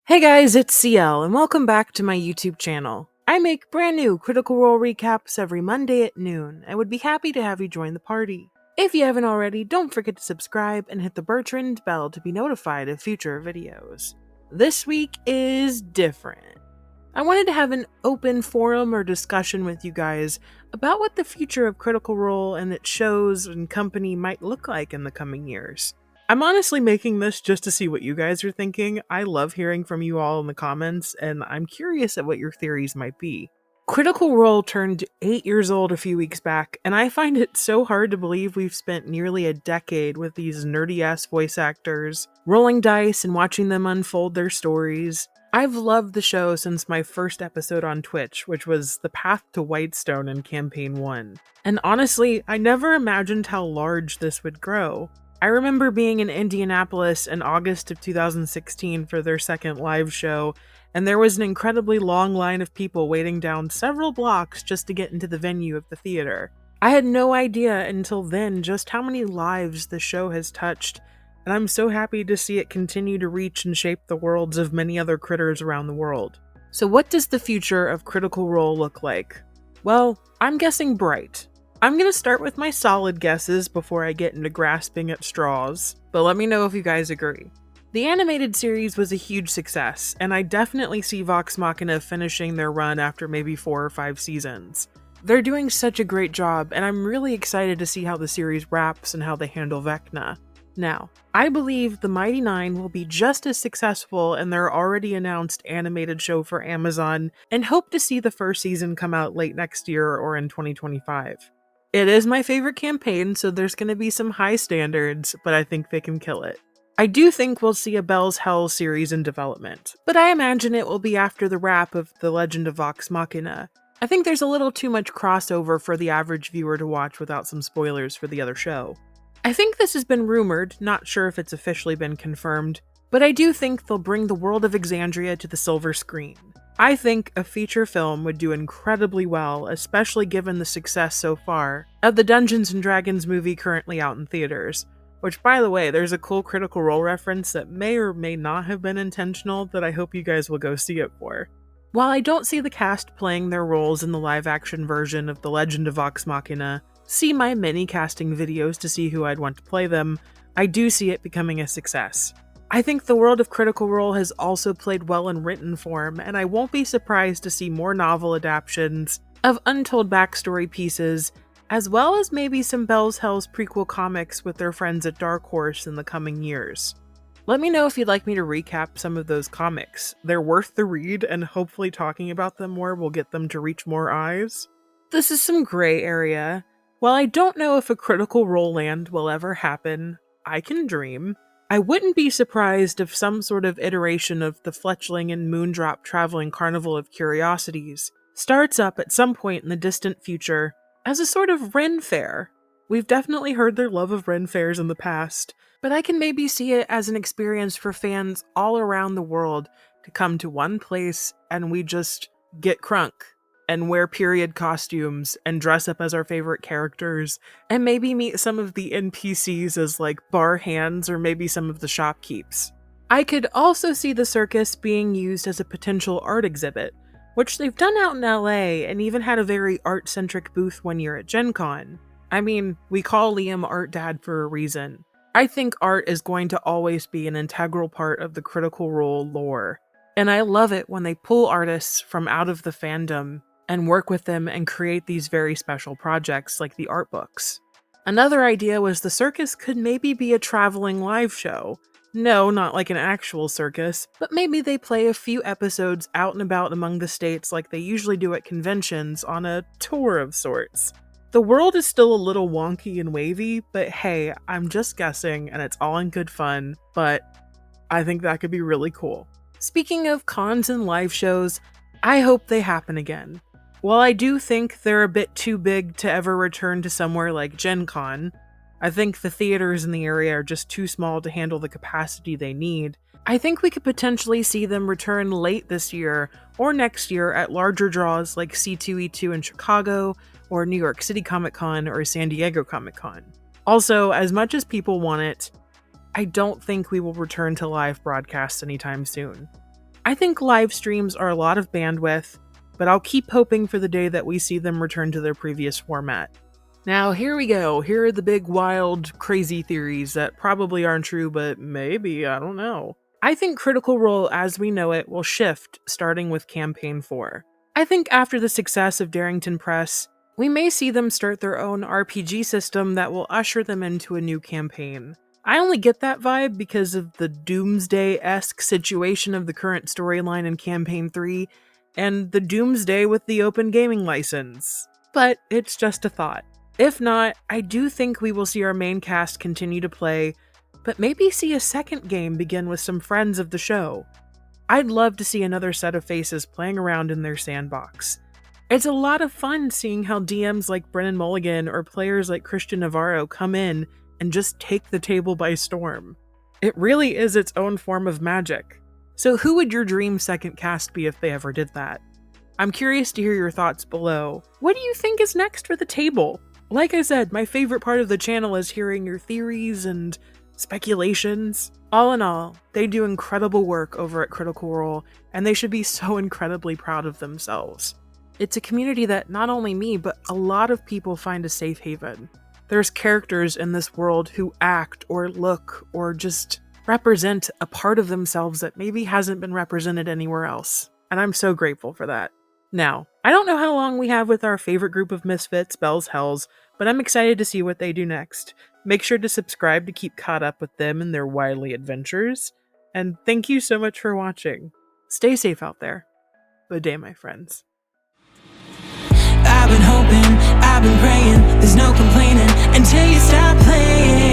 Hey guys, it's CL, and welcome back to my YouTube channel. I make brand new Critical Role recaps every Monday at noon. I would be happy to have you join the party. If you haven't already, don't forget to subscribe and hit the Bertrand bell to be notified of future videos. This week is different. I wanted to have an open forum or discussion with you guys about what the future of Critical Role and its shows and company might look like in the coming years. I'm honestly making this just to see what you guys are thinking. I love hearing from you all in the comments, and I'm curious at what your theories might be. Critical Role turned 8 years old a few weeks back, and I find it so hard to believe we've spent nearly a decade with these nerdy-ass voice actors, rolling dice and watching them unfold their stories. I've loved the show since my first episode on Twitch, which was The Path to Whitestone in Campaign 1. And honestly, I never imagined how large this would grow. I remember being in Indianapolis in August of 2016 for their second live show, and there was an incredibly long line of people waiting down several blocks just to get into the venue of the theater. I had no idea until then just how many lives the show has touched, and I'm so happy to see it continue to reach and shape the worlds of many other critters around the world. So what does the future of Critical Role look like? Well, I'm guessing bright. I'm going to start with my solid guesses before I get into grasping at straws, but let me know if you guys agree. The animated series was a huge success, and I definitely see Vox Machina finishing their run after maybe 4 or 5 seasons. They're doing such a great job, and I'm really excited to see how the series wraps and how they handle Vecna. Now, I believe The Mighty Nine will be just as successful in their already announced animated show for Amazon, and hope to see the first season come out late next year or in 2025. It is my favorite campaign, so there's going to be some high standards, but I think they can kill it. I do think we'll see a Bell's Hell series in development, but I imagine it will be after the wrap of The Legend of Vox Machina. I think there's a little too much crossover for the average viewer to watch without some spoilers for the other show. I think this has been rumored, not sure if it's officially been confirmed, but I do think they'll bring the world of Exandria to the silver screen. I think a feature film would do incredibly well, especially given the success so far of the Dungeons & Dragons movie currently out in theaters. Which, by the way, there's a cool Critical Role reference that may or may not have been intentional that I hope you guys will go see it for. While I don't see the cast playing their roles in the live-action version of The Legend of Vox Machina, see my mini casting videos to see who I'd want to play them, I do see it becoming a success. I think the world of Critical Role has also played well in written form, and I won't be surprised to see more novel adaptations of untold backstory pieces, as well as maybe some Bell's Hell's prequel comics with their friends at Dark Horse in the coming years. Let me know if you'd like me to recap some of those comics. They're worth the read, and hopefully talking about them more will get them to reach more eyes. This is some gray area. While I don't know if a Critical Role land will ever happen, I can dream. I wouldn't be surprised if some sort of iteration of the Fletchling and Moondrop Traveling Carnival of Curiosities starts up at some point in the distant future as a sort of Ren Fair. We've definitely heard their love of Ren Fairs in the past, but I can maybe see it as an experience for fans all around the world to come to one place and we just get crunk and wear period costumes and dress up as our favorite characters and maybe meet some of the NPCs as like bar hands or maybe some of the shopkeeps. I could also see the circus being used as a potential art exhibit, which they've done out in LA and even had a very art-centric booth one year at Gen Con. I mean, we call Liam Art Dad for a reason. I think art is going to always be an integral part of the Critical Role lore, and I love it when they pull artists from out of the fandom and work with them and create these very special projects like the art books. Another idea was the circus could maybe be a traveling live show. No, not like an actual circus, but maybe they play a few episodes out and about among the states like they usually do at conventions on a tour of sorts. The world is still a little wonky and wavy, but hey, I'm just guessing and it's all in good fun, but I think that could be really cool. Speaking of cons and live shows, I hope they happen again. While I do think they're a bit too big to ever return to somewhere like Gen Con, I think the theaters in the area are just too small to handle the capacity they need. I think we could potentially see them return late this year or next year at larger draws like C2E2 in Chicago, or New York City Comic Con, or San Diego Comic Con. Also, as much as people want it, I don't think we will return to live broadcasts anytime soon. I think live streams are a lot of bandwidth, but I'll keep hoping for the day that we see them return to their previous format. Now, here we go. Here are the big, wild, crazy theories that probably aren't true, but maybe, I don't know. I think Critical Role as we know it will shift starting with Campaign 4. I think after the success of Darrington Press, we may see them start their own RPG system that will usher them into a new campaign. I only get that vibe because of the Doomsday-esque situation of the current storyline in Campaign 3, and the Doomsday with the open gaming license. But it's just a thought. If not, I do think we will see our main cast continue to play, but maybe see a second game begin with some friends of the show. I'd love to see another set of faces playing around in their sandbox. It's a lot of fun seeing how DMs like Brennan Mulligan or players like Christian Navarro come in and just take the table by storm. It really is its own form of magic. So who would your dream second cast be if they ever did that? I'm curious to hear your thoughts below. What do you think is next for the table? Like I said, my favorite part of the channel is hearing your theories and speculations. All in all, they do incredible work over at Critical Role, and they should be so incredibly proud of themselves. It's a community that not only me, but a lot of people find a safe haven. There's characters in this world who act or look or just represent a part of themselves that maybe hasn't been represented anywhere else, and I'm so grateful for that. Now, I don't know how long we have with our favorite group of misfits, Bells Hells, but I'm excited to see what they do next. Make sure to subscribe to keep caught up with them and their wily adventures. And thank you so much for watching. Stay safe out there. Good day, my friends. I've been hoping, I've been praying, there's no complaining until you stop playing.